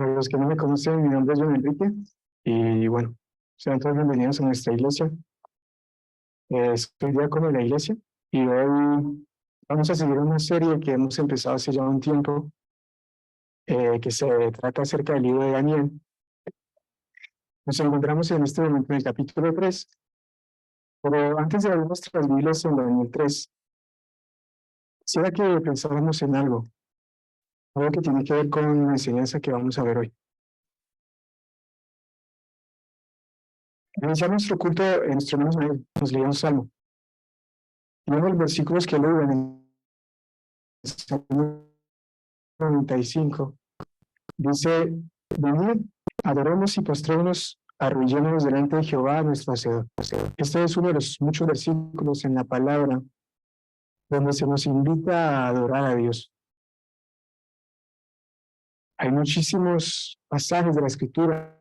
Para los que no me conocen, mi nombre es John Enrique y bueno, sean todos bienvenidos a nuestra iglesia. Soy diácono de la iglesia y hoy vamos a seguir una serie que hemos empezado hace ya un tiempo, que se trata acerca del libro de Daniel. Nos encontramos en este momento en el capítulo 3, pero antes de abrir nuestras Biblias en Daniel 3, quisiera que pensáramos en algo que tiene que ver con la enseñanza que vamos a ver hoy. Iniciar nuestro culto en nuestro hermano nos leía un salmo. Y uno de los versículos que leo en el Salmo 95 dice: venid, adoremos y postrémonos, arrodillémonos delante de Jehová nuestro Hacedor. Este es uno de los muchos versículos en la palabra donde se nos invita a adorar a Dios. Hay muchísimos pasajes de la Escritura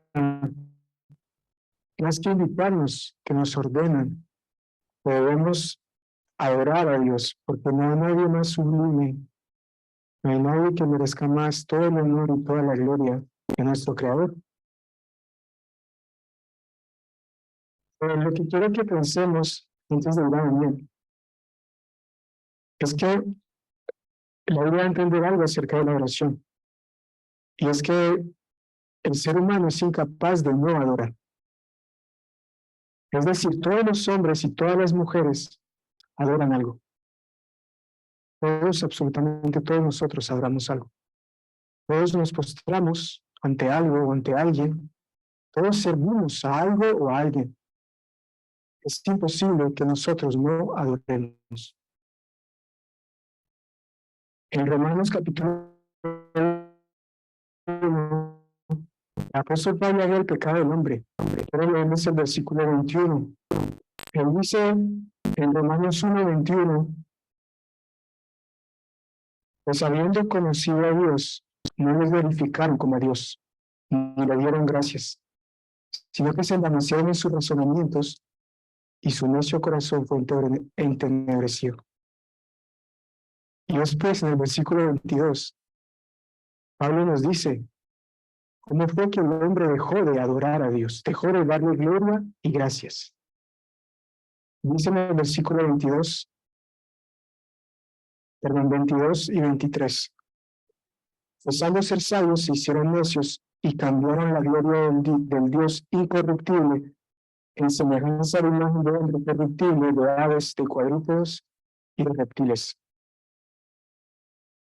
más que invitarnos, que nos ordenan. Debemos adorar a Dios, porque no hay nadie más sublime, no hay nadie que merezca más todo el honor y toda la gloria que nuestro Creador. Pero lo que quiero que pensemos antes de orar bien es que la idea de entender algo acerca de la oración, y es que el ser humano es incapaz de no adorar. Es decir, todos los hombres y todas las mujeres adoran algo. Todos, absolutamente todos nosotros adoramos algo. Todos nos postramos ante algo o ante alguien. Todos servimos a algo o a alguien. Es imposible que nosotros no adoremos. En Romanos capítulo 1, el apóstol Pablo habla del pecado del hombre. Pero leemos el versículo 21. Él dice en Romanos 1:21: pues habiendo conocido a Dios, no les glorificaron como a Dios, ni le dieron gracias, sino que se envanecieron en sus razonamientos, y su necio corazón fue entenebrecido. Y después, en el versículo 22, Pablo nos dice cómo fue que el hombre dejó de adorar a Dios, dejó de darle gloria y gracias. Dice en el versículo 22 y 23: cesando ser sabios, se hicieron necios y cambiaron la gloria del Dios incorruptible en semejanza de imagen de hombre corruptible, de aves, de cuadrúpedos y de reptiles.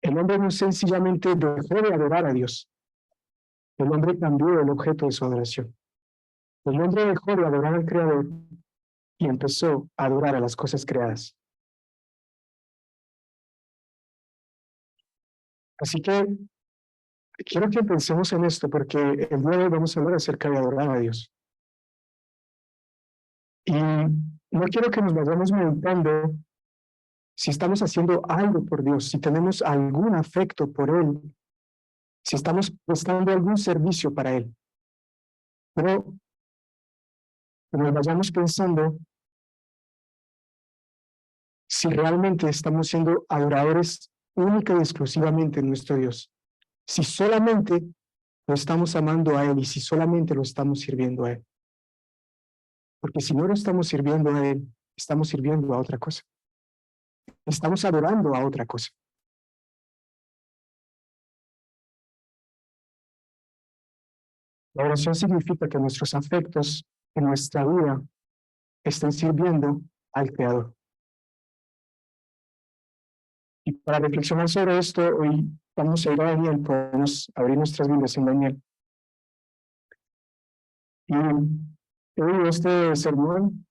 El hombre no sencillamente dejó de adorar a Dios, el hombre cambió el objeto de su adoración. El hombre dejó de adorar al Creador y empezó a adorar a las cosas creadas. Así que quiero que pensemos en esto, porque el día de hoy vamos a hablar acerca de adorar a Dios. Y no quiero que nos vayamos meditando si estamos haciendo algo por Dios, si tenemos algún afecto por Él, si estamos prestando algún servicio para Él. Pero que nos vayamos pensando si realmente estamos siendo adoradores única y exclusivamente de nuestro Dios. Si solamente lo estamos amando a Él y si solamente lo estamos sirviendo a Él. Porque si no lo estamos sirviendo a Él, estamos sirviendo a otra cosa. Estamos adorando a otra cosa. La oración significa que nuestros afectos en nuestra vida estén sirviendo al Creador. Y para reflexionar sobre esto, hoy vamos a ir a Daniel, podemos abrir nuestras Biblias en Daniel. Y he oído este sermón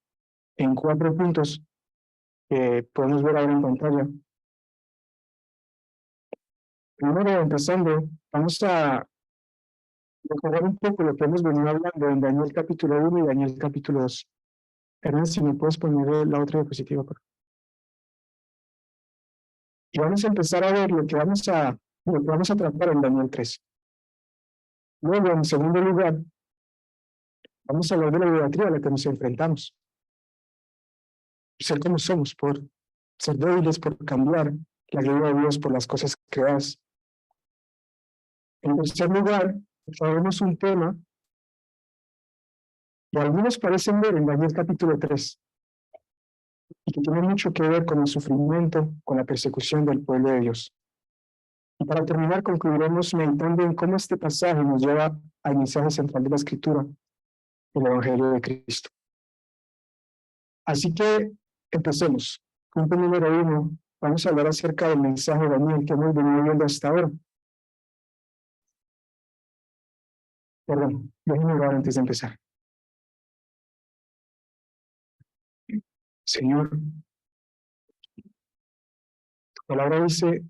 en 4 puntos que podemos ver ahora en pantalla. Primero, empezando, vamos a recordar un poco lo que hemos venido hablando en Daniel capítulo 1 y Daniel capítulo 2. Hernán, si me puedes poner la otra diapositiva, por favor. Y vamos a empezar a ver lo que vamos a tratar en Daniel 3. Luego, en segundo lugar, vamos a hablar de la idolatría a la que nos enfrentamos. Ser como somos, por ser débiles, por cambiar la gloria de Dios por las cosas creadas. En tercer lugar, traemos un tema que algunos parecen ver en Daniel capítulo 3 y que tiene mucho que ver con el sufrimiento, con la persecución del pueblo de Dios. Y para terminar, concluiremos meditando en cómo este pasaje nos lleva al mensaje central de la Escritura, el Evangelio de Cristo. Así que empecemos. Punto número 1. Vamos a hablar acerca del mensaje de Daniel que hemos venido viendo hasta ahora. Perdón, déjenme orar antes de empezar. Señor, tu palabra dice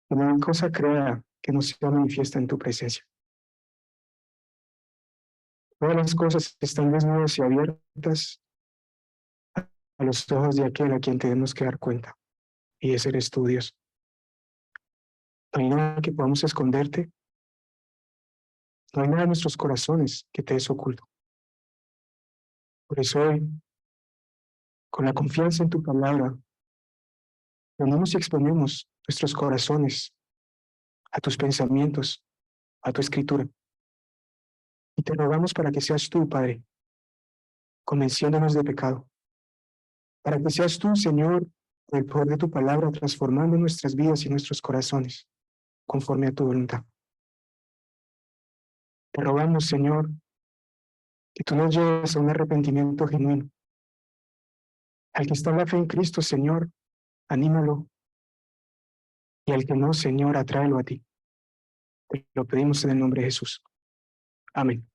que no hay cosa creada que no sea manifiesta en tu presencia. Todas las cosas están desnudas y abiertas a los ojos de aquel a quien tenemos que dar cuenta, y ese eres tú, Dios. No hay nada que podamos esconderte, no hay nada en nuestros corazones que te es oculto. Por eso hoy, con la confianza en tu palabra, ponemos y exponemos nuestros corazones a tus pensamientos, a tu escritura. Y te rogamos para que seas tú, Padre, convenciéndonos de pecado. Para que seas tú, Señor, por el poder de tu palabra, transformando nuestras vidas y nuestros corazones, conforme a tu voluntad. Te rogamos, Señor, que tú nos lleves a un arrepentimiento genuino. Al que está en la fe en Cristo, Señor, anímalo. Y al que no, Señor, atráelo a ti. Te lo pedimos en el nombre de Jesús. Amén.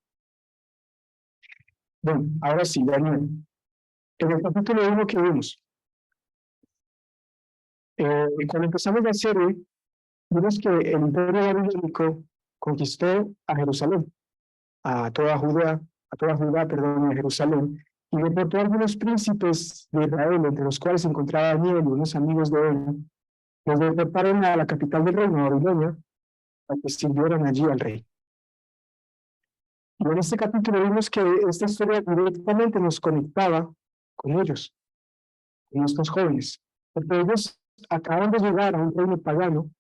Bueno, ahora sí, Daniel. En el capítulo 1 que vimos, cuando empezamos la serie, vimos que el imperio babilónico conquistó a Jerusalén, a toda Judá, perdón, a Jerusalén, y deportó a algunos príncipes de Israel, entre los cuales se encontraba Daniel y unos amigos de él. Los deportaron a la capital del reino, Babilonia, para que sirvieran allí al rey. Y en este capítulo vimos que esta historia directamente nos conectaba con ellos, con estos jóvenes, porque ellos acaban de llegar a un reino pagano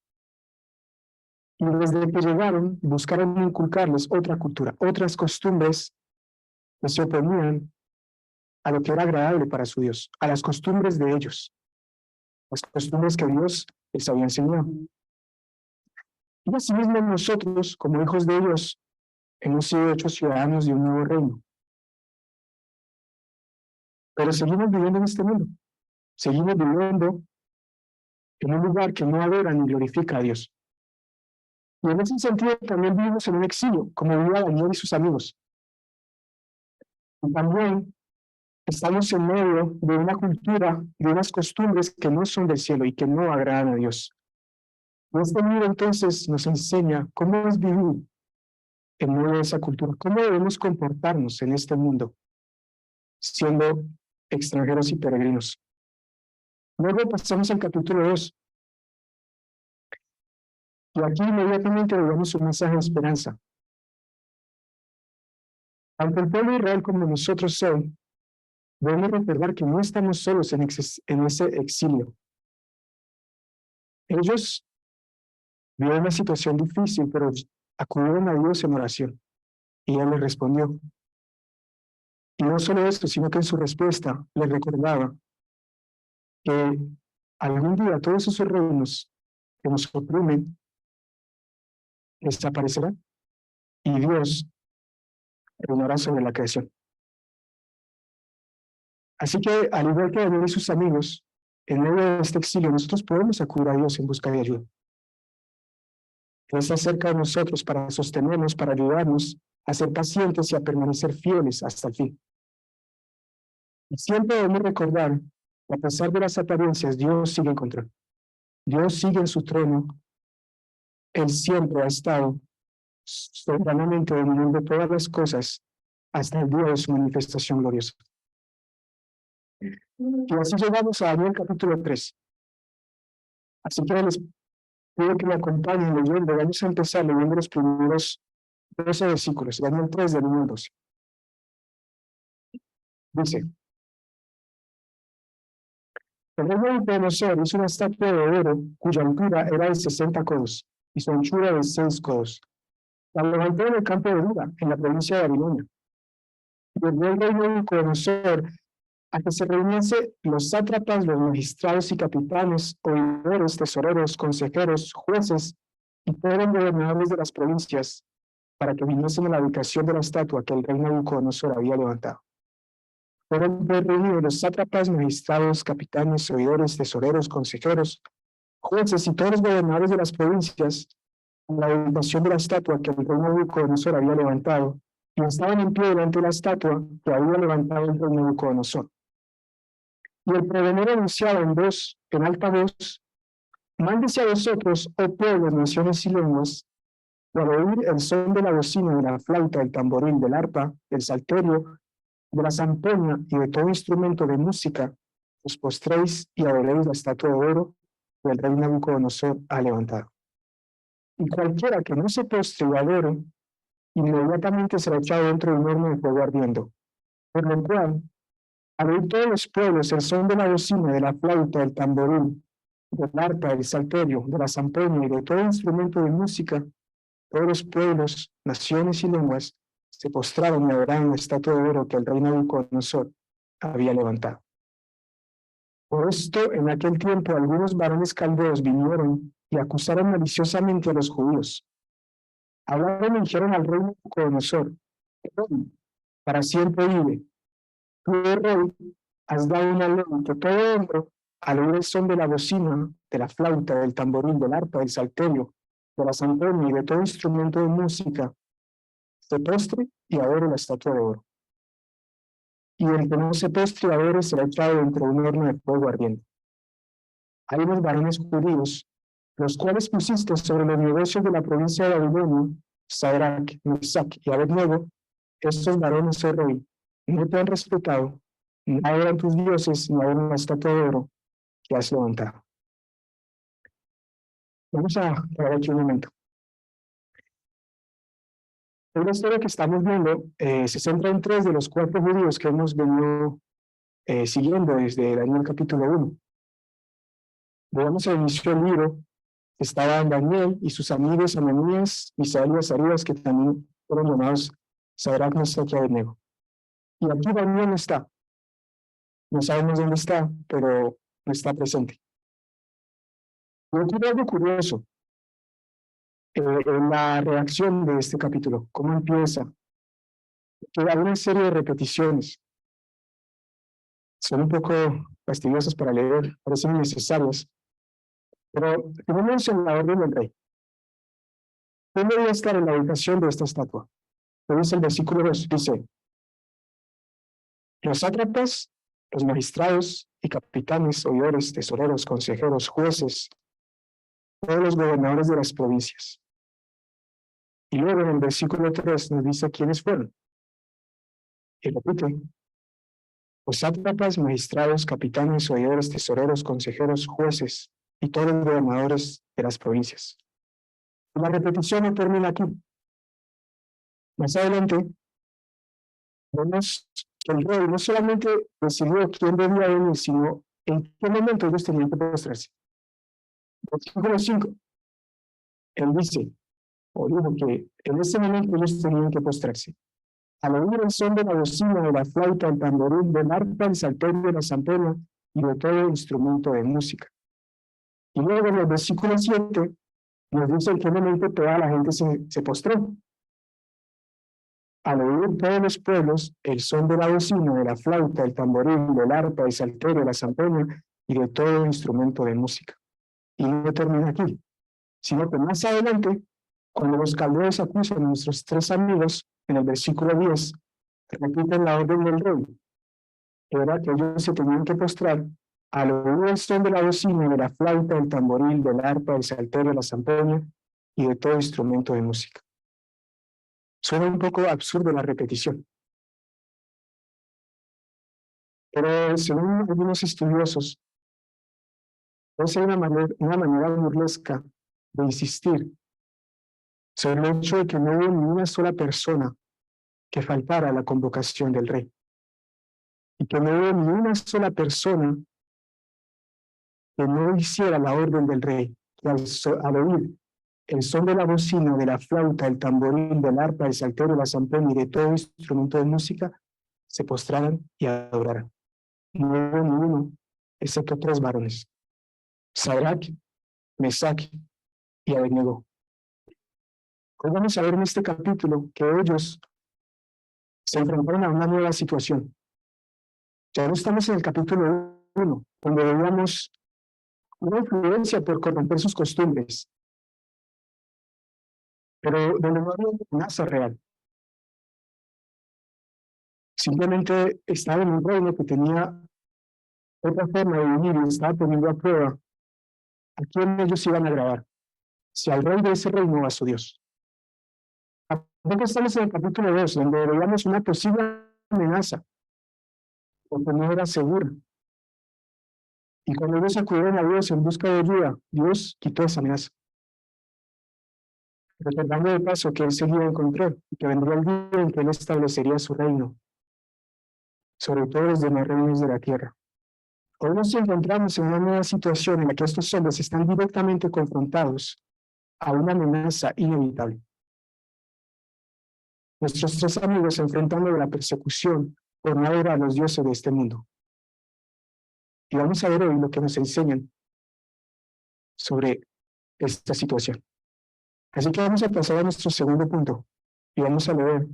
y desde que llegaron buscaron inculcarles otra cultura, otras costumbres que se oponían a lo que era agradable para su Dios, a las costumbres de ellos, las costumbres que Dios les había enseñado. Y asimismo nosotros, como hijos de Dios, hemos sido hechos ciudadanos de un nuevo reino. Pero seguimos viviendo en este mundo, seguimos viviendo en un lugar que no adora ni glorifica a Dios. Y en ese sentido también vivimos en un exilio, como vivía Daniel y sus amigos. Y también estamos en medio de una cultura, de unas costumbres que no son del cielo y que no agradan a Dios. Y este libro entonces nos enseña cómo es vivir en medio de esa cultura, cómo debemos comportarnos en este mundo, siendo extranjeros y peregrinos. Luego pasamos al capítulo 2. Y aquí inmediatamente vemos un mensaje de esperanza. Tanto el pueblo de Israel como nosotros hoy debemos recordar que no estamos solos en ese exilio. Ellos vieron una situación difícil, pero acudieron a Dios en oración y Él les respondió. Y no solo esto, sino que en su respuesta les recordaba que algún día todos esos reinos que nos oprimen desaparecerán y Dios reinará sobre la creación. Así que, al igual que Daniel y sus amigos, en medio de este exilio, nosotros podemos acudir a Dios en busca de ayuda. Él está cerca de nosotros para sostenernos, para ayudarnos a ser pacientes y a permanecer fieles hasta el fin. Y siempre debemos recordar que a pesar de las apariencias, Dios sigue en control. Dios sigue en su trono. Él siempre ha estado soberanamente dominando todas las cosas hasta el día de su manifestación gloriosa. Y así llegamos a Daniel capítulo 3. Así que les pido que me acompañen leyendo. Vamos a empezar leyendo los primeros 12 versículos. Daniel 3, del 1 al 12. Dice: el rey Nabucodonosor hizo una estatua de oro cuya altura era de 60 codos y su anchura de 6 codos. La levantó en el campo de Dura, en la provincia de Babilonia. Y el rey Nabucodonosor a que se reuniese los sátrapas, los magistrados y capitanes, oidores, tesoreros, consejeros, jueces y todos los gobernadores de las provincias, para que viniesen a la ubicación de la estatua que el rey Nabucodonosor había levantado. Fueron pues reunidos los sátrapas, magistrados, capitanes, oidores, tesoreros, consejeros, jueces y todos los gobernadores de las provincias en la ubicación de la estatua que el rey Nabucodonosor había levantado, y estaban en pie delante de la estatua que había levantado el rey Nabucodonosor. Y el pregonero anunciaba en alta voz: mándese a vosotros, oh pueblos, naciones y lenguas, y al oír el son de la bocina, de la flauta, del tamboril, del arpa, del salterio, de la zampoña y de todo instrumento de música, os postréis y adoréis la estatua de oro que el rey Nabucodonosor ha levantado. Y cualquiera que no se postre y adore, inmediatamente será echado dentro de un horno de fuego ardiendo. Por lo cual, al oír todos los pueblos el son de la bocina, de la flauta, del tamboril, del arpa, del salterio, de la zampoña y de todo instrumento de música, todos los pueblos, naciones y lenguas se postraron y adoraron la estatua de oro que el rey Nabucodonosor había levantado. Por esto, en aquel tiempo, algunos varones caldeos vinieron y acusaron maliciosamente a los judíos. Hablaron y dijeron al rey Nabucodonosor: para siempre vive. Tú, rey, has dado una ley que todo hombre, al oír el son de la bocina, de la flauta, del tamboril, del arpa, del salterio, de la zampoña y de todo instrumento de música, se postre y adore la estatua de oro. Y el que no se postre y adore será echado dentro de un horno de fuego ardiente. Hay unos varones judíos, los cuales pusiste sobre los negocios de la provincia de Babilonia, Sadrach, Mesach y Abednego. Estos varones, oh rey, no te han respetado, ni adoran tus dioses, ni adoran la estatua de oro que has levantado. Vamos a parar aquí un momento. La historia que estamos viendo se centra en 3 de los 4 judíos que hemos venido siguiendo desde Daniel capítulo 1. Veamos el inicio del libro. Estaban Daniel y sus amigos Ananías, Misael y Azarías, que también fueron llamados Sadrach, Mesach y Abednego. Y aquí Daniel no está. No sabemos dónde está, pero no está presente. Y ocurre algo curioso en la reacción de este capítulo. ¿Cómo empieza? Que hay una serie de repeticiones. Son un poco fastidiosas para leer, parecen innecesarias, pero tenemos en la orden del rey. ¿Quién debía estar en la ubicación de esta estatua? Lo dice el versículo 2, dice: los sátrapas, los magistrados y capitanes, oidores, tesoreros, consejeros, jueces, todos los gobernadores de las provincias. Y luego en el versículo 3 nos dice quiénes fueron. Y repite: los sátrapas, magistrados, capitanes, oidores, tesoreros, consejeros, jueces y todos los gobernadores de las provincias. La repetición no termina aquí. Más adelante, vemos que el rey no solamente decidió quién debía venir, sino en qué momento ellos tenían que postrarse. Versículo 5, él dice, o dijo que en ese momento ellos tenían que postrarse. Al oír el son de la bocina, de la flauta, el tamboril, del arpa, el salterio, de la zampoña y de todo instrumento de música. Y luego en el versículo 7 nos dice en qué momento toda la gente se postró. Al oír todos los pueblos el son de la bocina, de la flauta, el tamboril, del arpa, el salterio, de la zampoña y de todo instrumento de música. Y no termina aquí, sino que más adelante, cuando los caldeos acusan a nuestros 3 amigos, en el versículo 10, repiten la orden del rey. Era que ellos se tenían que postrar al oír el son de la bocina, de la flauta, del tamboril, del arpa, del salterio, de la zampoña y de todo instrumento de música. Suena un poco absurdo la repetición, pero según algunos estudiosos, es una manera burlesca de insistir sobre el hecho de que no hubo ni una sola persona que faltara a la convocación del rey, y que no hubo ni una sola persona que no hiciera la orden del rey, que al oír el son de la bocina, de la flauta, el tamboril, del arpa, el salterio, la zampona y de todo instrumento de música, se postraran y adoraran. No hubo ni uno, excepto 3 varones, Sadrach, Mesach y Abednego. Hoy vamos a ver en este capítulo que ellos se enfrentaron a una nueva situación. Ya no estamos en el capítulo 1, donde veíamos una influencia por corromper sus costumbres, pero donde no había una amenaza real. Simplemente estaba en un reino que tenía otra forma de vivir y estaba poniendo a prueba a quién ellos iban a agradar, si al rey de ese reino o a su Dios. Tampoco estamos en el capítulo 2, donde veíamos una posible amenaza, porque no era segura. Y cuando ellos acudieron a Dios en busca de ayuda, Dios quitó esa amenaza, recordando de paso que Él seguía en control y que vendría el día en que Él establecería su reino, sobre todo los demás reinos de la tierra. Hoy nos encontramos en una nueva situación en la que estos hombres están directamente confrontados a una amenaza inevitable. Nuestros 3 amigos se enfrentando a la persecución por no adorar a los dioses de este mundo. Y vamos a ver hoy lo que nos enseñan sobre esta situación. Así que vamos a pasar a nuestro segundo punto y vamos a leer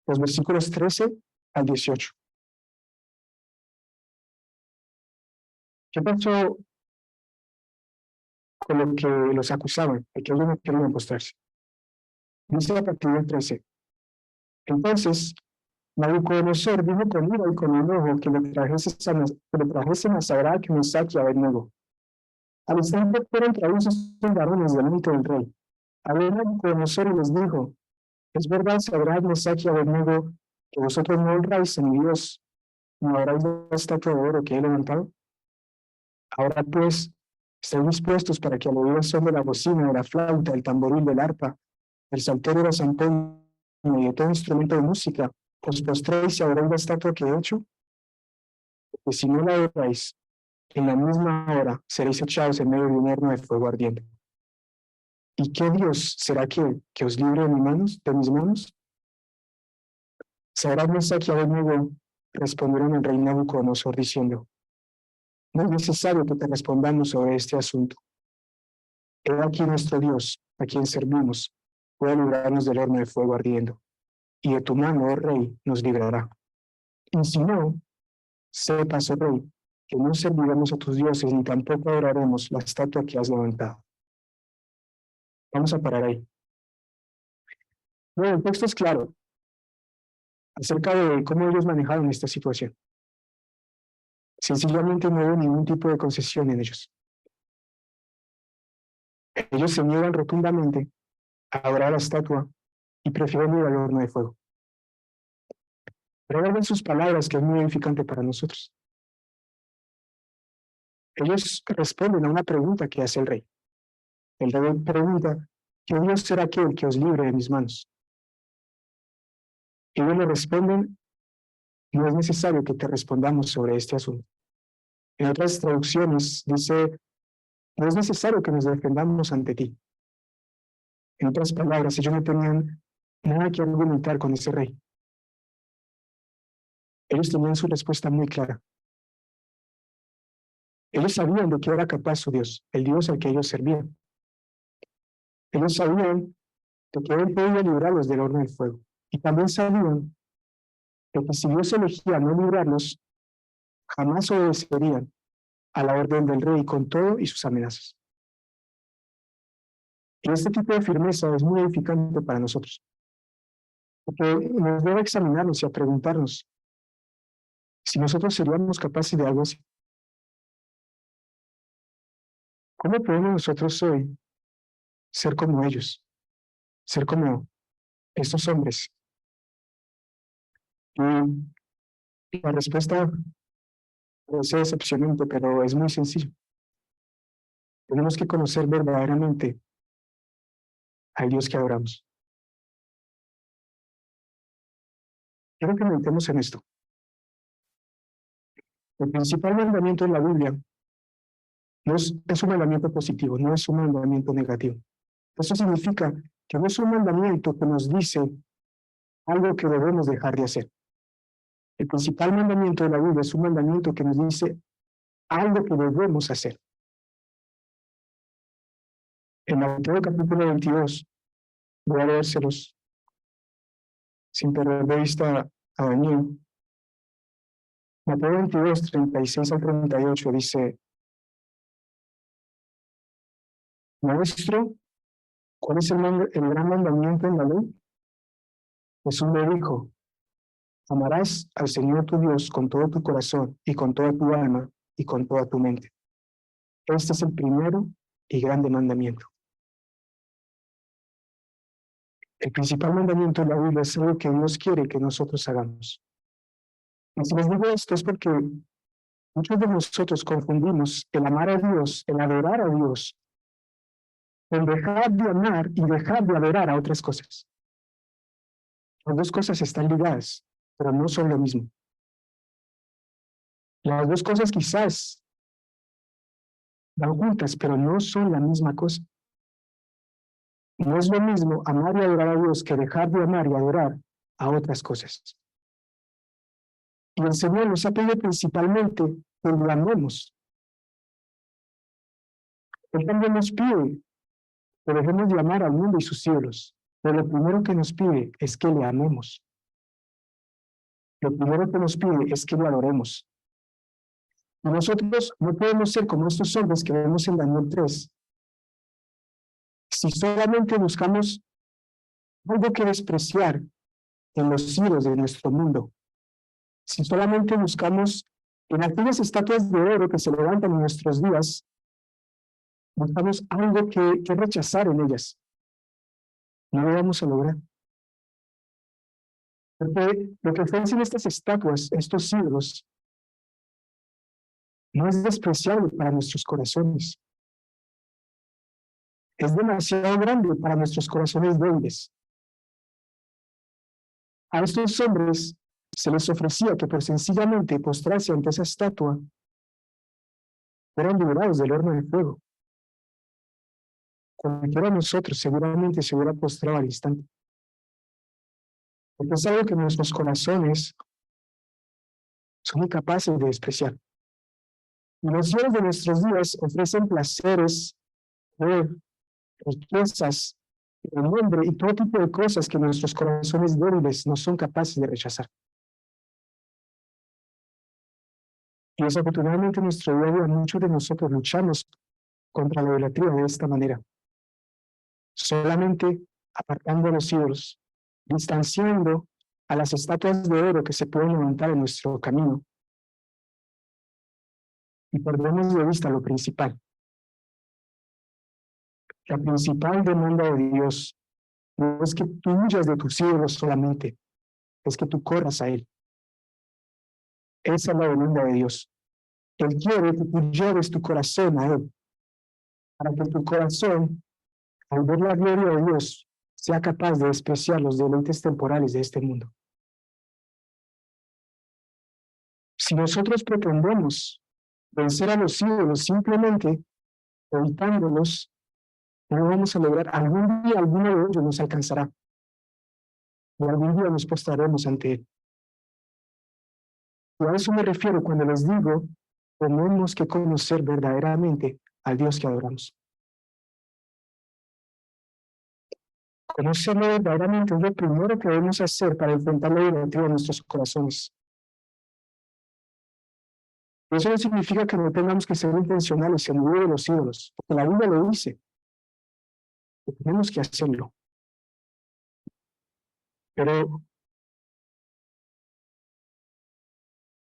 los versículos 13 al 18. ¿Qué pasó con lo que los acusaban de que ellos no querían postrarse? Dice a partir del 13. Entonces, Nabucodonosor dijo con ira y con enojo que le trajesen a Sadrach, Mesach y Abednego. Al instante fueron traídos estos varones delante del rey. Habló Nabucodonosor y les dijo: ¿Es verdad, Sadrach, Mesach y Abednego, que vosotros no honráis a mi Dios, no adoráis la estatua de oro que he levantado? Ahora pues, estén dispuestos para que al oír el son de la bocina, de la flauta, del tamboril, del arpa, del salterio, de la zampona y de todo instrumento de música, os postréis y adoréis la estatua que he hecho? Porque si no la adoráis, en la misma hora seréis echados en medio de un horno de fuego ardiente. ¿Y qué Dios será que os libre de mis manos? Sadrach, Mesach y Abednego respondieron al rey Nabucodonosor diciendo: no es necesario que te respondamos sobre este asunto. He aquí nuestro Dios, a quien servimos, puede librarnos del horno de fuego ardiendo, y de tu mano, oh rey, nos librará. Y si no, sepas, oh rey, que no serviremos a tus dioses ni tampoco adoraremos la estatua que has levantado. Vamos a parar ahí. Bueno, el texto es claro acerca de cómo ellos manejaron esta situación. Sencillamente no hubo ningún tipo de concesión en ellos. Ellos se niegan rotundamente a adorar la estatua y prefieren ir al horno de fuego. Pero vean sus palabras, que es muy edificante para nosotros. Ellos responden a una pregunta que hace el rey. El rey pregunta: ¿qué Dios será aquel que os libre de mis manos? Y ellos le responden: no es necesario que te respondamos sobre este asunto. En otras traducciones dice: no es necesario que nos defendamos ante ti. En otras palabras, ellos no tenían nada que argumentar con ese rey. Ellos tenían su respuesta muy clara. Ellos sabían de qué era capaz su Dios, el Dios al que ellos servían. Ellos sabían de que Él podía librarlos del horno del fuego. Y también sabían de que si Dios elegía no librarlos, jamás obedecerían a la orden del rey con todo y sus amenazas. Y este tipo de firmeza es muy edificante para nosotros, porque nos debe examinarnos y a preguntarnos si nosotros seríamos capaces de algo así. ¿Cómo podemos nosotros hoy ser como ellos, ser como estos hombres? Y la respuesta es decepcionante, pero es muy sencillo. Tenemos que conocer verdaderamente al Dios que adoramos. Quiero que meditemos en esto. El principal mandamiento en la Biblia No es un mandamiento positivo, no es un mandamiento negativo. Eso significa que no es un mandamiento que nos dice algo que debemos dejar de hacer. El principal mandamiento de la Biblia es un mandamiento que nos dice algo que debemos hacer. En Mateo capítulo 22, voy a leérselos sin perder de vista a Daniel. Mateo 22, 36 al 38 dice: Maestro, ¿cuál es el gran mandamiento en la ley? Jesús le dijo: Amarás al Señor tu Dios con todo tu corazón y con toda tu alma y con toda tu mente. Este es el primero y grande mandamiento. El principal mandamiento de la Biblia es algo que Dios quiere que nosotros hagamos. Y si les digo esto es porque muchos de nosotros confundimos el amar a Dios, el adorar a Dios, con dejar de amar y dejar de adorar a otras cosas. Las dos cosas están ligadas, pero no son lo mismo. Las dos cosas quizás van juntas, pero no son la misma cosa. No es lo mismo amar y adorar a Dios que dejar de amar y adorar a otras cosas. Y el Señor nos ha pedido principalmente que lo amemos. Él también nos pide que dejemos de amar al mundo y sus cielos. Pero lo primero que nos pide es que le amemos. Lo primero que nos pide es que lo adoremos. Y nosotros no podemos ser como estos hombres que vemos en Daniel 3. Si solamente buscamos algo que despreciar en los ídolos de nuestro mundo, si solamente buscamos en aquellas estatuas de oro que se levantan en nuestros días, buscamos algo que rechazar en ellas, no lo vamos a lograr. Porque lo que ofrecen estas estatuas, estos ídolos, no es despreciable para nuestros corazones. Es demasiado grande para nuestros corazones débiles. A estos hombres se les ofrecía que por sencillamente postrarse ante esa estatua fueran liberados del horno de fuego. Cualquiera de nosotros seguramente se hubiera postrado al instante. Porque es algo que nuestros corazones son incapaces de despreciar. Y los dioses de nuestros días ofrecen placeres, poder, riquezas, nombre y todo tipo de cosas que nuestros corazones débiles no son capaces de rechazar. Y desafortunadamente en nuestro día a día muchos de nosotros luchamos contra la idolatría de esta manera, solamente apartando a los ídolos, distanciando a las estatuas de oro que se pueden levantar en nuestro camino, y perdemos de vista lo principal. La principal demanda de Dios no es que tú huyas de tus ídolos solamente, es que tú corras a Él. Esa es la demanda de Dios. Él quiere que tú lleves tu corazón a Él, para que tu corazón, al ver la gloria de Dios, sea capaz de despreciar los deleites temporales de este mundo. Si nosotros pretendemos vencer a los ídolos simplemente evitándolos, no lo vamos a lograr. Algún día alguno de ellos nos alcanzará. Y algún día nos postraremos ante Él. Y a eso me refiero cuando les digo, tenemos que conocer verdaderamente al Dios que adoramos. Conocerlo verdaderamente es lo primero que debemos hacer para enfrentar la idolatría de nuestros corazones. Eso no significa que no tengamos que ser intencionales en huir de los ídolos, porque la Biblia lo dice, que tenemos que hacerlo. Pero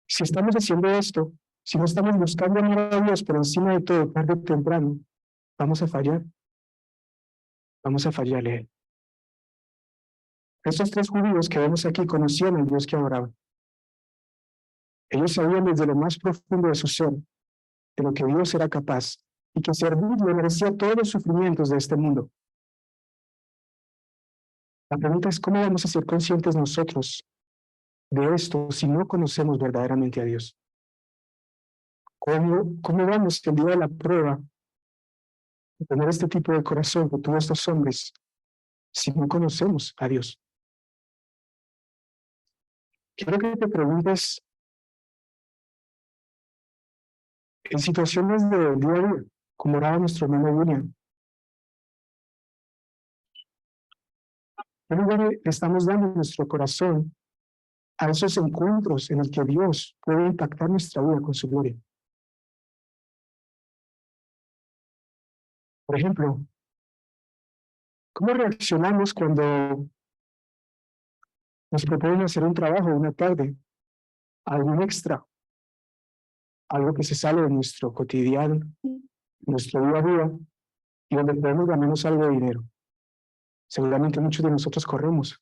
si estamos haciendo esto, si no estamos buscando amar a Dios por encima de todo, tarde o temprano, vamos a fallar. Vamos a fallarle a Él. Estos tres judíos que vemos aquí conocían al Dios que adoraban. Ellos sabían desde lo más profundo de su ser de lo que Dios era capaz y que servirle merecía todos los sufrimientos de este mundo. La pregunta es cómo vamos a ser conscientes nosotros de esto si no conocemos verdaderamente a Dios. ¿Cómo vamos el día de la prueba de tener este tipo de corazón que tuvo estos hombres si no conocemos a Dios? Quiero que te preguntes en situaciones de día a día, como oraba nuestro hermano William, ¿qué lugar le estamos dando nuestro corazón a esos encuentros en los que Dios puede impactar nuestra vida con su gloria? Por ejemplo, ¿cómo reaccionamos cuando nos proponen hacer un trabajo una tarde, algún extra, algo que se sale de nuestro cotidiano, nuestro día a día, y donde podemos ganarnos algo de dinero? Seguramente muchos de nosotros corremos,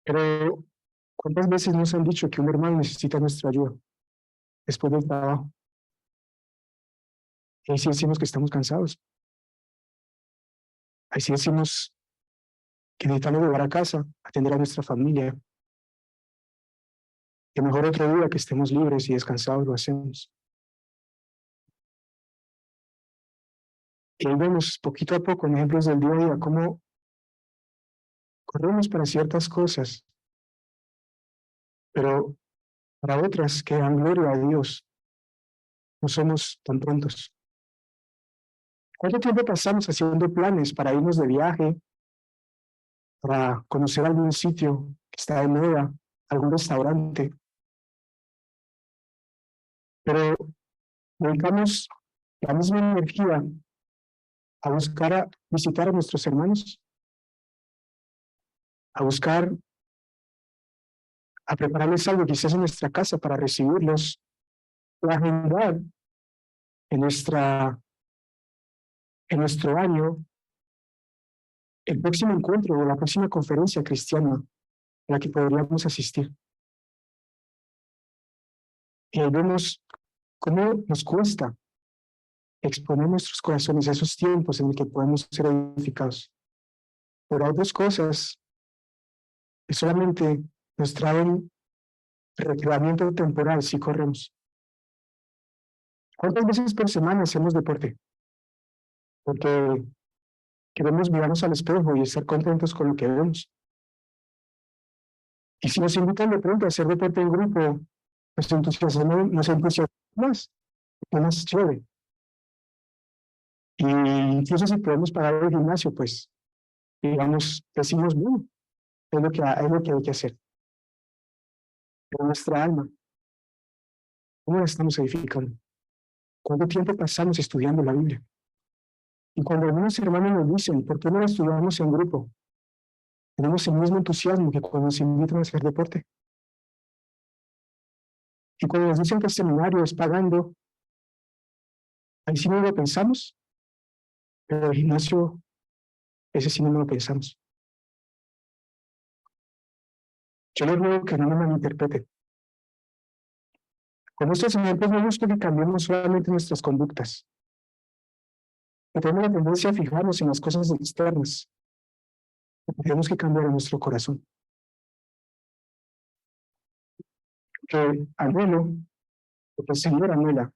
pero ¿cuántas veces nos han dicho que un hermano necesita nuestra ayuda después del trabajo? Y ahí sí decimos que estamos cansados, ahí sí decimos que necesitamos volver a casa, atender a nuestra familia, que mejor otro día que estemos libres y descansados lo hacemos. Y ahí vemos poquito a poco en ejemplos del día a día cómo corremos para ciertas cosas, pero para otras que dan gloria a Dios, no somos tan prontos. ¿Cuánto tiempo pasamos haciendo planes para irnos de viaje, para conocer algún sitio que está de moda, algún restaurante? Pero dedicamos la misma energía a buscar visitar a nuestros hermanos, a buscar, a prepararles algo quizás en nuestra casa para recibirlos, o a agendar en, en nuestro año el próximo encuentro o la próxima conferencia cristiana a la que podríamos asistir. Y ahí vemos cómo nos cuesta exponer nuestros corazones a esos tiempos en los que podemos ser edificados. Pero hay dos cosas que solamente nos traen recreamiento temporal si corremos. ¿Cuántas veces por semana hacemos deporte? Porque queremos mirarnos al espejo y estar contentos con lo que vemos. Y si nos invitan de pronto a hacer deporte en grupo, nos entusiasmamos más, es más chévere. Y incluso si podemos pagar el gimnasio, pues, digamos, decimos, bueno, es lo que hay que hacer. Pero nuestra alma, ¿cómo la estamos edificando? ¿Cuánto tiempo pasamos estudiando la Biblia? Y cuando algunos hermanos nos dicen, ¿por qué no la estudiamos en grupo? Tenemos el mismo entusiasmo que cuando nos invitan a hacer deporte. Y cuando nos dicen que el seminario es pagando, ahí sí no lo pensamos, pero el gimnasio, ese sí no lo pensamos. Yo les ruego que no me malinterpreten. Con estos ejemplos no busco que cambiemos solamente nuestras conductas, que tenemos la tendencia a fijarnos en las cosas externas. Tenemos que cambiar en nuestro corazón. Que anhelo, lo que el Señor anhela,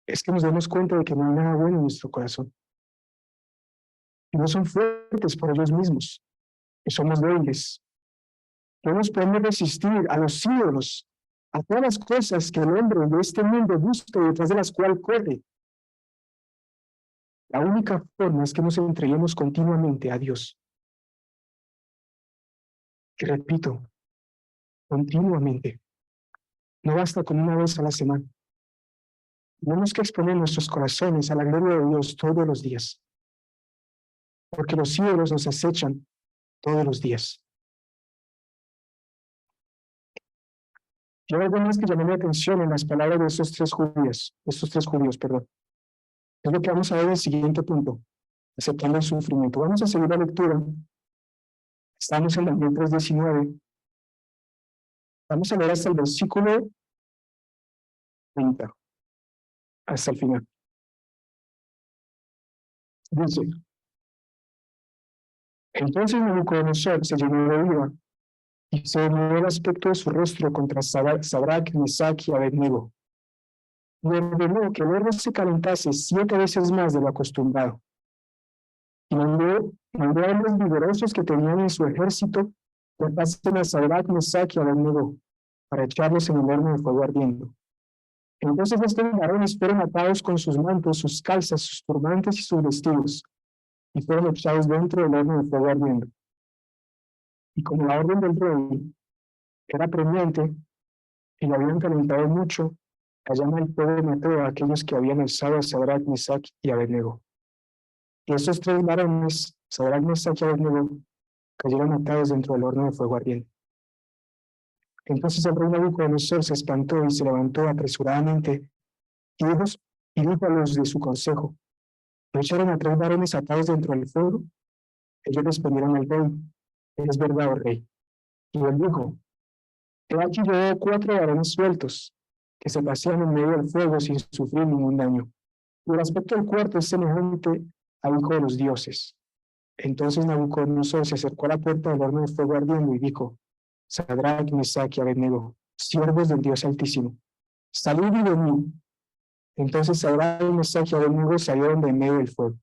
es que nos demos cuenta de que no hay nada bueno en nuestro corazón. Y no son fuertes por ellos mismos, que somos débiles. No nos podemos resistir a los ídolos, a todas las cosas que el hombre de este mundo busca y detrás de las cuales corre. La única forma es que nos entreguemos continuamente a Dios. Y repito, continuamente. No basta con una vez a la semana. Tenemos que exponer nuestros corazones a la gloria de Dios todos los días, porque los ídolos nos acechan todos los días. Yo algo más que llamó mi atención en las palabras de estos tres judíos, perdón. Es lo que vamos a ver en el siguiente punto, aceptando el sufrimiento. Vamos a seguir la lectura. Estamos en Daniel 3:19. Vamos a leer hasta el versículo 30, hasta el final. Dice, entonces Nabucodonosor se llenó de ira y se mudó el aspecto de su rostro contra Sadrach, Mesach y Abednego. Y ordenó que el horno se calentase 7 veces más de lo acostumbrado. Y mandó a los vigorosos que tenían en su ejército que pasen a Sadrach, Mesach y Abednego para echarlos en el horno de fuego ardiendo. Entonces estos varones fueron atados con sus mantos, sus calzas, sus turbantes y sus vestidos, y fueron echados dentro del horno de fuego ardiendo. Y como la orden del rey era premiante, y lo habían calentado mucho, la llama del fuego mató a aquellos que habían alzado a Sadrach, Mesach y Abednego. Y estos 3 varones, Sadrach, Mesach y Abednego, cayeron atados dentro del horno de fuego ardiente. Entonces el rey Nabucodonosor se espantó y se levantó apresuradamente y dijo a los de su consejo: ¿no echaron a 3 varones atados dentro del fuego? Ellos respondieron al rey: es verdad, oh rey. Y él dijo: he aquí yo veo 4 varones sueltos, que se pasean en medio del fuego sin sufrir ningún daño. Y el aspecto del cuarto es semejante al hijo de los dioses. Entonces Nabucodonosor se acercó a la puerta del horno de fuego ardiendo y dijo: Sadrach, Mesach y Abednego, siervos del Dios Altísimo, salid y venid. Entonces Sadrach, Mesach y Abednego salieron de en medio del fuego.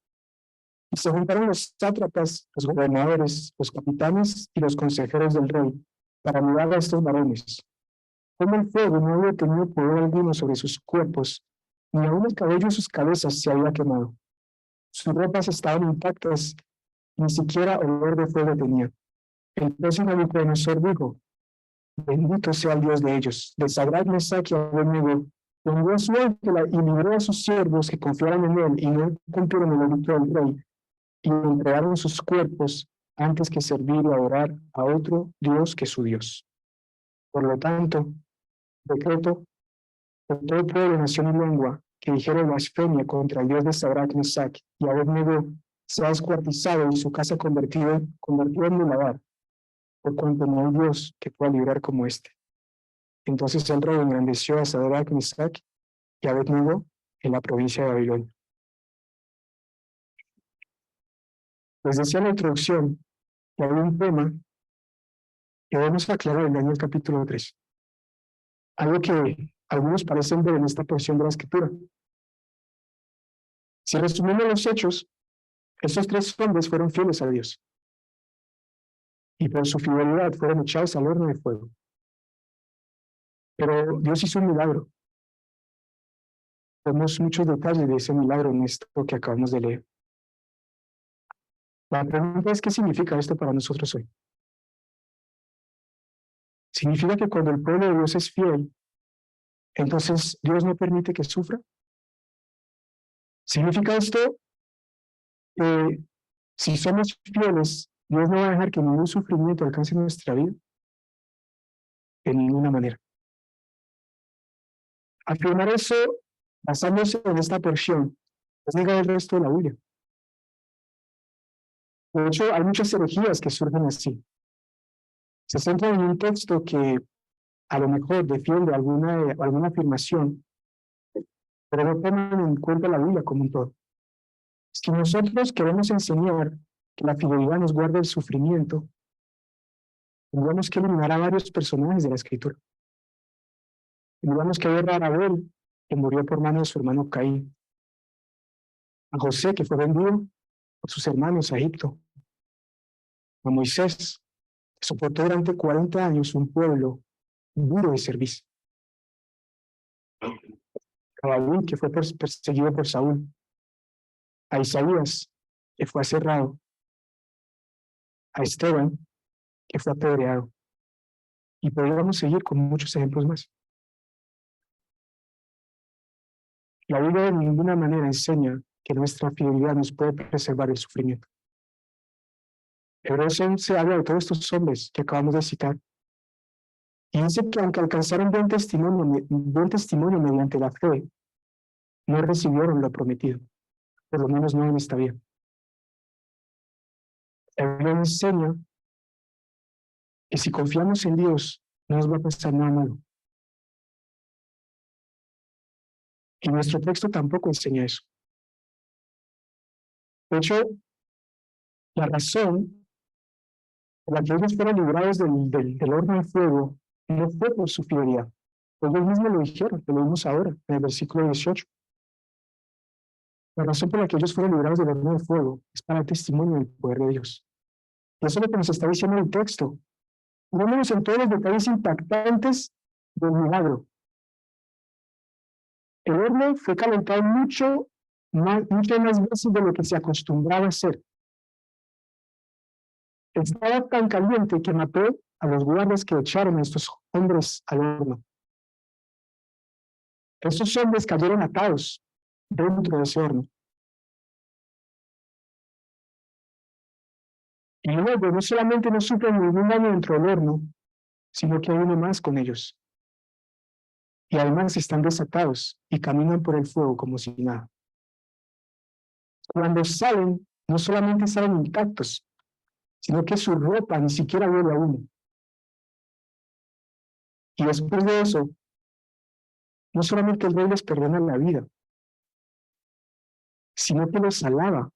Y se juntaron los sátrapas, los gobernadores, los capitanes y los consejeros del rey para mirar a estos varones. Como el fuego no había tenido poder alguno sobre sus cuerpos, ni aun el cabello de sus cabezas se había quemado. Sus ropas estaban intactas, ni siquiera olor de fuego tenía. Entonces Nabucodonosor dijo: bendito sea el Dios de ellos, de Sadrach, Mesach y Abednego, que envió su ángel y libró a sus siervos que confiaron en él y no cumplieron el edicto del rey, y entregaron sus cuerpos antes que servir y adorar a otro Dios que su Dios. Por lo tanto, decreto que todo pueblo, nación y lengua que dijere blasfemia contra el Dios de Sadrach, Mesach y Abednego sea descuartizado y su casa convertida en muladar, por cuanto no hay Dios que pueda librar como este. Entonces el rey engrandeció a Sadrach, Mesach y Abednego en la provincia de Babilonia. Les decía en la introducción que hay un tema que debemos aclarar en Daniel capítulo 3. Algo que algunos parecen ver en esta porción de la Escritura. Si resumimos los hechos, estos 3 hombres fueron fieles a Dios y por su fidelidad fueron echados al horno de fuego. Pero Dios hizo un milagro. Vemos muchos detalles de ese milagro en esto que acabamos de leer. La pregunta es: ¿qué significa esto para nosotros hoy? ¿Significa que cuando el pueblo de Dios es fiel, entonces Dios no permite que sufra? ¿Significa esto que si somos fieles, Dios no va a dejar que ningún sufrimiento alcance nuestra vida? De ninguna manera. Afirmar eso basándose en esta porción es negar el resto de la Biblia. De hecho, hay muchas herejías que surgen así. Se centran en un texto que a lo mejor defiende alguna afirmación, pero no toman en cuenta la Biblia como un todo. Si nosotros queremos enseñar que la fidelidad nos guarda el sufrimiento, tendríamos que eliminar a varios personajes de la Escritura. Tendríamos que ver a Abel, que murió por mano de su hermano Caín, a José, que fue vendido por sus hermanos a Egipto, a Moisés, que soportó durante 40 años un pueblo duro de servicio, a David, que fue perseguido por Saúl, a Isaías, que fue aserrado, a Esteban, que fue apedreado, y podríamos seguir con muchos ejemplos más. La Biblia de ninguna manera enseña que nuestra fidelidad nos puede preservar el sufrimiento. Hebreos 11 habla de todos estos hombres que acabamos de citar, y dice que aunque alcanzaron buen testimonio mediante la fe, no recibieron lo prometido, por lo menos no en esta vida. La Biblia enseña que si confiamos en Dios, no nos va a pasar nada malo. Y nuestro texto tampoco enseña eso. De hecho, la razón Para que ellos fueran librados del horno de fuego, no fue por su fidelidad. Ellos mismos lo dijeron, lo vimos ahora, en el versículo 18. La razón por la que ellos fueron librados del horno de fuego es para el testimonio del poder de Dios. Y eso es lo que nos está diciendo el texto. Vámonos en todos los detalles impactantes del milagro. El horno fue calentado muchas más veces de lo que se acostumbraba a hacer. Estaba tan caliente que mató a los guardas que echaron a estos hombres al horno. Estos hombres cayeron atados dentro de ese horno. Y luego no solamente no sufren ningún daño dentro del horno, sino que hay uno más con ellos. Y además están desatados y caminan por el fuego como si nada. Cuando salen, no solamente salen intactos, sino que su ropa ni siquiera huele a humo. Y después de eso, no solamente el rey les perdona la vida, sino que los alaba.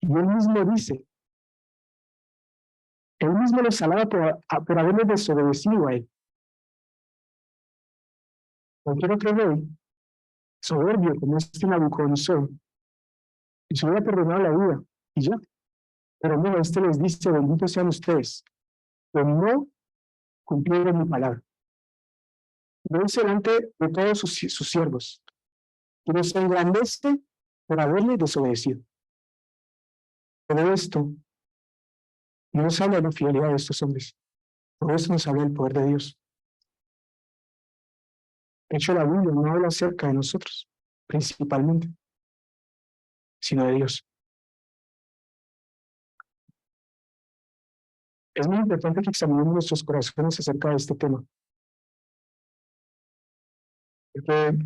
Y él mismo dice, él mismo los alaba por haberles desobedecido a él. Cualquier otro rey, soberbio como este Nabucodonosor, y se hubiera perdonado la vida, y ya. Pero no, este les dice, benditos sean ustedes, pues no cumplieron mi palabra. Lo dice delante de todos sus siervos, y los engrandece por haberle desobedecido. Pero esto no nos habla de la fidelidad de estos hombres, por eso nos habla del poder de Dios. De hecho, la Biblia no habla acerca de nosotros, principalmente, sino de Dios. Es muy importante que examinemos nuestros corazones acerca de este tema. Porque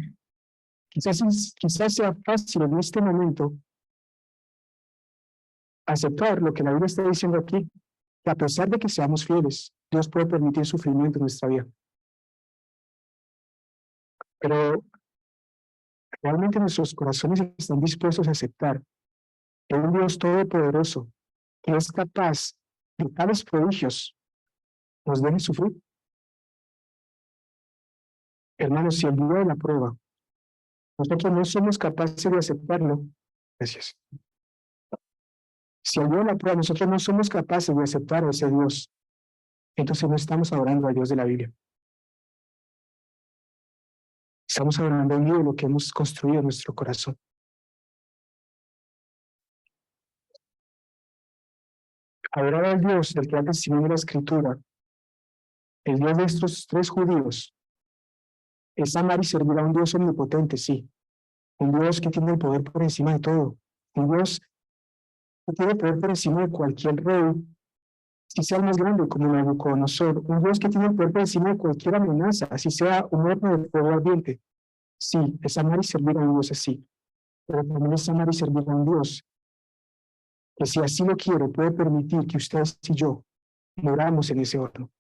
quizás sea fácil en este momento aceptar lo que la Biblia está diciendo aquí, que a pesar de que seamos fieles, Dios puede permitir sufrimiento en nuestra vida. Pero realmente nuestros corazones están dispuestos a aceptar que un Dios todopoderoso, que es capaz de tales prodigios, nos deje sufrir. Hermanos, si el día de la prueba nosotros no somos capaces de aceptarlo, gracias. Si al día de la prueba nosotros no somos capaces de aceptar a ese Dios, entonces no estamos adorando al Dios de la Biblia. Estamos adorando a un Dios de lo que hemos construido en nuestro corazón. Adorar al Dios del que da testimonio de la Escritura, el Dios de estos tres judíos, es amar y servir a un Dios omnipotente, sí. Un Dios que tiene el poder por encima de todo. Un Dios que tiene poder por encima de cualquier rey, si sea el más grande como Nabucodonosor. Un Dios que tiene el poder por encima de cualquier amenaza, así sea un horno de fuego ardiente. Sí, es amar y servir a un Dios así. Pero también es amar y servir a un Dios que, si así lo quiere, puede permitir que ustedes y yo moramos en ese horno.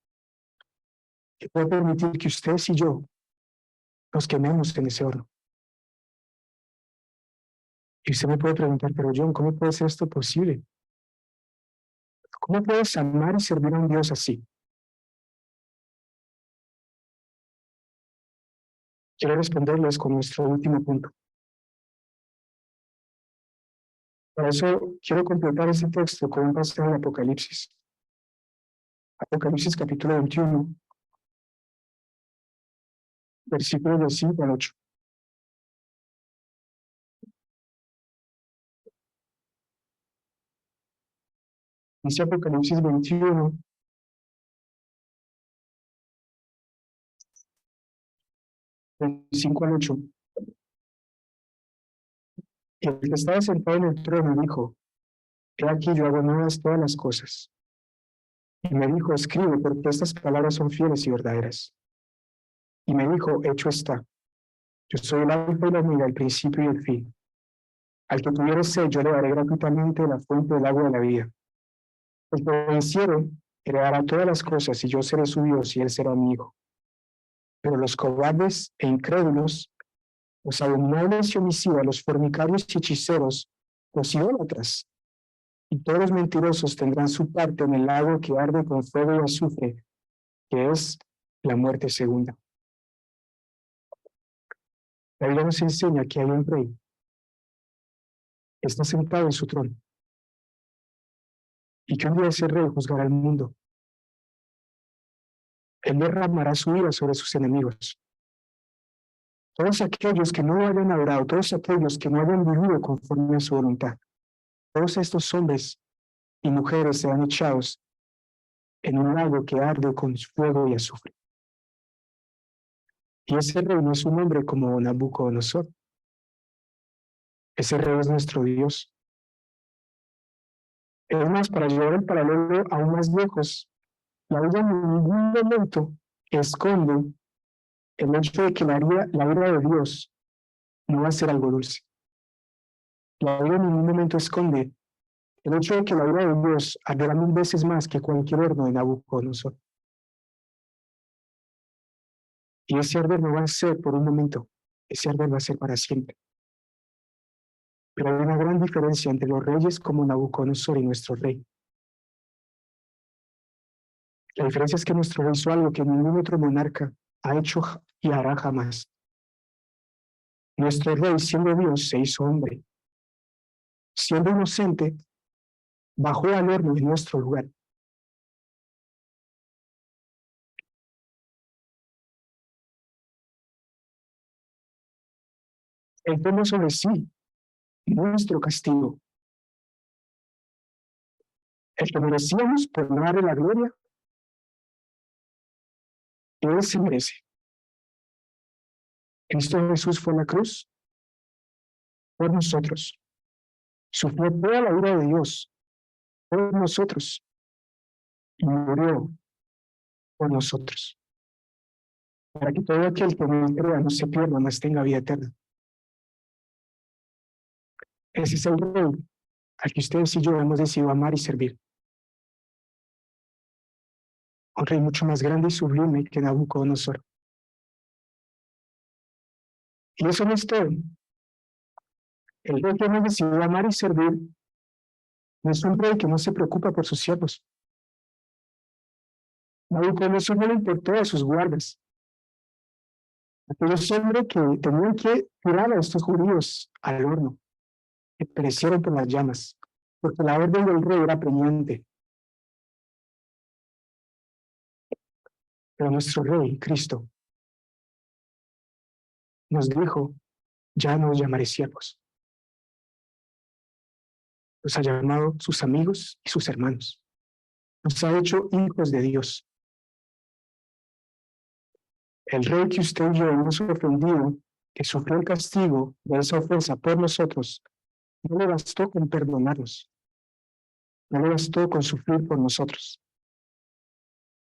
Que puede permitir que ustedes y yo nos quememos en ese horno. Y usted me puede preguntar, pero John, ¿cómo puede ser esto posible? ¿Cómo puedes amar y servir a un Dios así? Quiero responderles con nuestro último punto. Por eso quiero completar este texto con un pasaje de Apocalipsis. Apocalipsis capítulo 21, versículos del 5 al 8. Dice Apocalipsis 21, del 5 al 8. Y el que estaba sentado en el trono dijo, he aquí yo hago nuevas todas las cosas. Y me dijo, escribe, porque estas palabras son fieles y verdaderas. Y me dijo, hecho está. Yo soy el alfa y la omega, el principio y el fin. Al que tuviere sed, yo le daré gratuitamente la fuente del agua de la vida. El que venciere, heredará todas las cosas, y yo seré su Dios, y él será mi hijo. Pero los cobardes e incrédulos, los abominables y homicidas, los fornicarios y hechiceros, los idólatras, y todos los mentirosos tendrán su parte en el lago que arde con fuego y azufre, que es la muerte segunda. La Biblia nos enseña que hay un rey que está sentado en su trono y que un día ese rey juzgará al mundo. Él derramará su ira sobre sus enemigos. Todos aquellos que no hayan adorado, todos aquellos que no hayan vivido conforme a su voluntad, todos estos hombres y mujeres serán echados en un lago que arde con fuego y azufre. Y ese rey no es un hombre como Nabucodonosor. Ese rey es nuestro Dios. Es más, para llevar el paralelo aún más lejos, la Biblia en ningún momento esconde el hecho de que la ira de Dios no va a ser algo dulce. La Biblia en ningún momento esconde el hecho de que la ira de Dios arderá 1000 veces más que cualquier horno de Nabucodonosor. Y ese arder no va a ser por un momento, ese arder va a ser para siempre. Pero hay una gran diferencia entre los reyes como Nabucodonosor y nuestro rey. La diferencia es que nuestro rey hizo algo que ningún otro monarca ha hecho y hará jamás. Nuestro rey, siendo Dios, se hizo hombre. Siendo inocente, bajó al horno en nuestro lugar. Él tomó sobre sí nuestro castigo, el que merecíamos por no darle la gloria, Él se merece. Cristo Jesús fue a la cruz por nosotros. Sufrió toda la ira de Dios por nosotros y murió por nosotros, para que todo aquel que no crea no se pierda, mas tenga vida eterna. Ese es el rey al que ustedes y yo hemos decidido amar y servir. Un rey mucho más grande y sublime que Nabucodonosor. Y eso no es todo. El rey que hemos decidido amar y servir no es un rey que no se preocupa por sus siervos. Nabucodonosor no le importó a sus guardas. Aquellos hombres que tenían que tirar a estos judíos al horno, que perecieron por las llamas, porque la orden del rey era premiante. Pero nuestro rey, Cristo, nos dijo, ya no os llamaré siervos. Los ha llamado sus amigos y sus hermanos. Nos ha hecho hijos de Dios. El rey que usted y yo hemos ofendido, que sufrió el castigo de esa ofensa por nosotros, no le bastó con perdonarnos, no le bastó con sufrir por nosotros,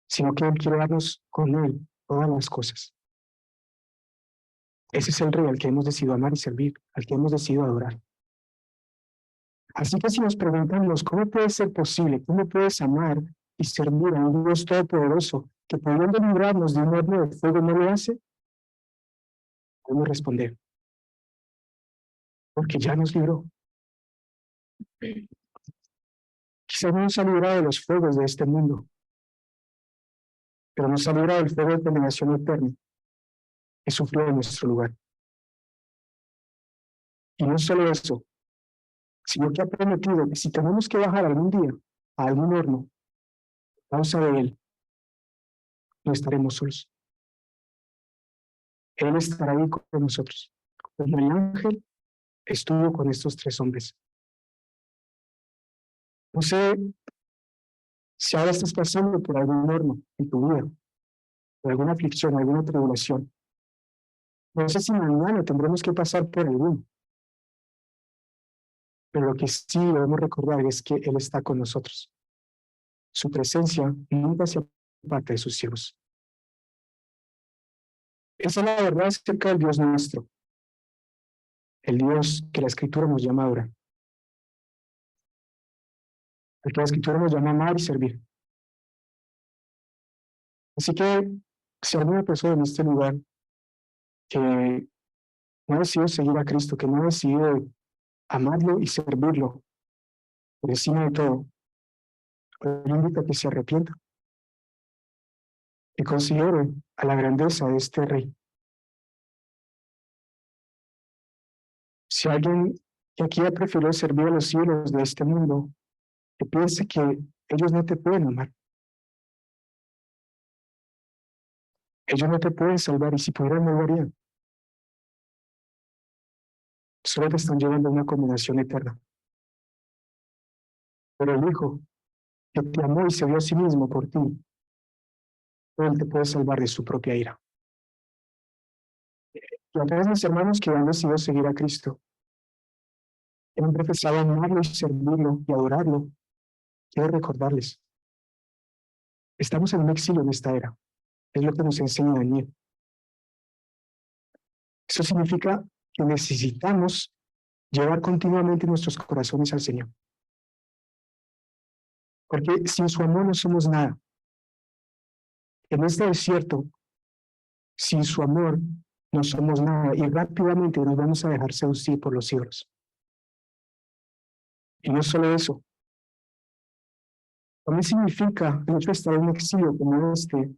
sino que Él quiere darnos con Él todas las cosas. Ese es el rey al que hemos decidido amar y servir, al que hemos decidido adorar. Así que si nos preguntamos, ¿cómo puede ser posible? ¿Cómo puedes amar y servir a un Dios todopoderoso que pudiendo librarnos de un horno de fuego no lo hace? Podemos responder, porque ya nos libró. Quizás no nos ha librado de los fuegos de este mundo, pero nos ha librado del fuego de condenación eterna que sufrió en nuestro lugar. Y no solo eso, sino que ha prometido que si tenemos que bajar algún día a algún horno, a causa de Él, no estaremos solos. Él estará ahí con nosotros, como el ángel estuvo con estos 3 hombres. No sé si ahora estás pasando por algún horno en tu vida, por alguna aflicción, alguna tribulación. No sé si mañana tendremos que pasar por alguno, pero lo que sí debemos recordar es que Él está con nosotros. Su presencia nunca se aparta de sus siervos. Esa es la verdad acerca del Dios nuestro, el Dios que la Escritura nos llama a adorar, el que la Escritura nos llama a amar y servir. Así que si alguna persona en este lugar que no ha decidido seguir a Cristo, que no ha decidido amarlo y servirlo, Por encima de todo, le invito a que se arrepienta y considere a la grandeza de este rey. Si alguien que aquí ha preferido servir a los ídolos de este mundo, que piense que ellos no te pueden amar, ellos no te pueden salvar, y si pudieran no lo harían. Solo te están llevando a una condenación eterna. Pero el Hijo que te amó y se dio a sí mismo por ti, Él te puede salvar de su propia ira. Y a todos mis hermanos que han decidido seguir a Cristo, que han profesado amarlo y servirlo y adorarlo, quiero recordarles, estamos en un exilio en esta era. Es lo que nos enseña Daniel. Eso significa que necesitamos llevar continuamente nuestros corazones al Señor. Porque sin su amor no somos nada. En este desierto, sin su amor no somos nada y rápidamente nos vamos a dejar seducir por los ídolos. Y no solo eso, también significa el hecho de estar en un exilio como este,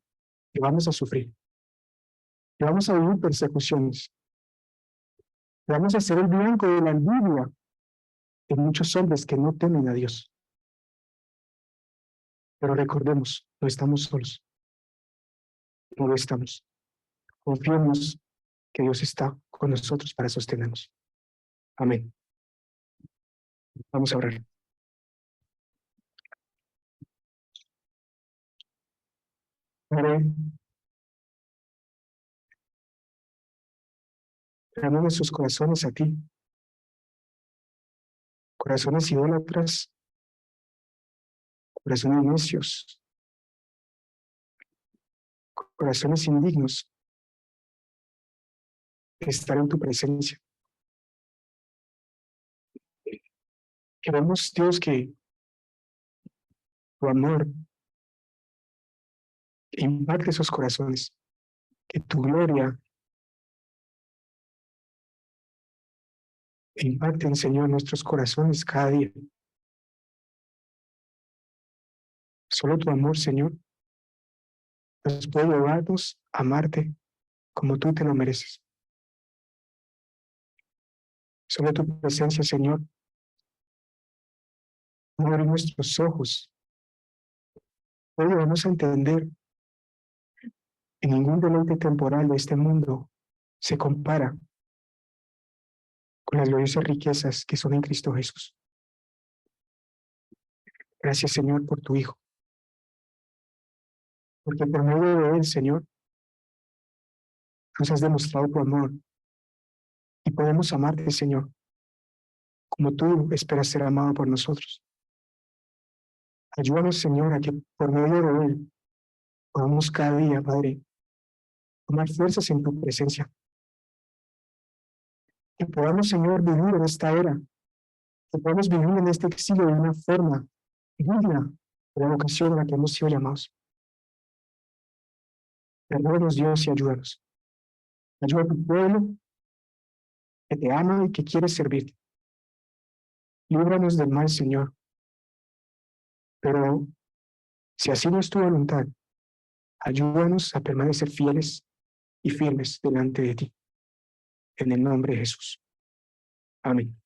que vamos a sufrir, que vamos a vivir persecuciones, que vamos a ser el blanco de la envidia de muchos hombres que no temen a Dios. Pero recordemos, no estamos solos, no lo estamos. Confiemos que Dios está con nosotros para sostenernos. Amén. Vamos a orar. Padre, traemos nuestros corazones a ti, corazones idólatras, corazones necios, corazones indignos de estar en tu presencia. Queremos, Dios, que tu amor impacte esos corazones, que tu gloria impacte, Señor, nuestros corazones cada día. Solo tu amor, Señor, nos puede llevarnos a amarte como tú te lo mereces. Solo tu presencia, Señor, abre nuestros ojos. Hoy vamos a entender que ningún deleite temporal de este mundo se compara con las gloriosas riquezas que son en Cristo Jesús. Gracias, Señor, por tu Hijo, porque por medio de Él, Señor, nos has demostrado tu amor y podemos amarte, Señor, como tú esperas ser amado por nosotros. Ayúdanos, Señor, a que por medio de Él podamos cada día, Padre, tomar fuerzas en tu presencia. Que podamos, Señor, vivir en esta era, que podamos vivir en este exilio de una forma digna de la vocación a la que hemos sido llamados. Perdónanos, Dios, y ayúdanos. Ayuda a tu pueblo que te ama y que quiere servirte. Líbranos del mal, Señor. Pero si así no es tu voluntad, ayúdanos a permanecer fieles y firmes delante de ti. En el nombre de Jesús. Amén.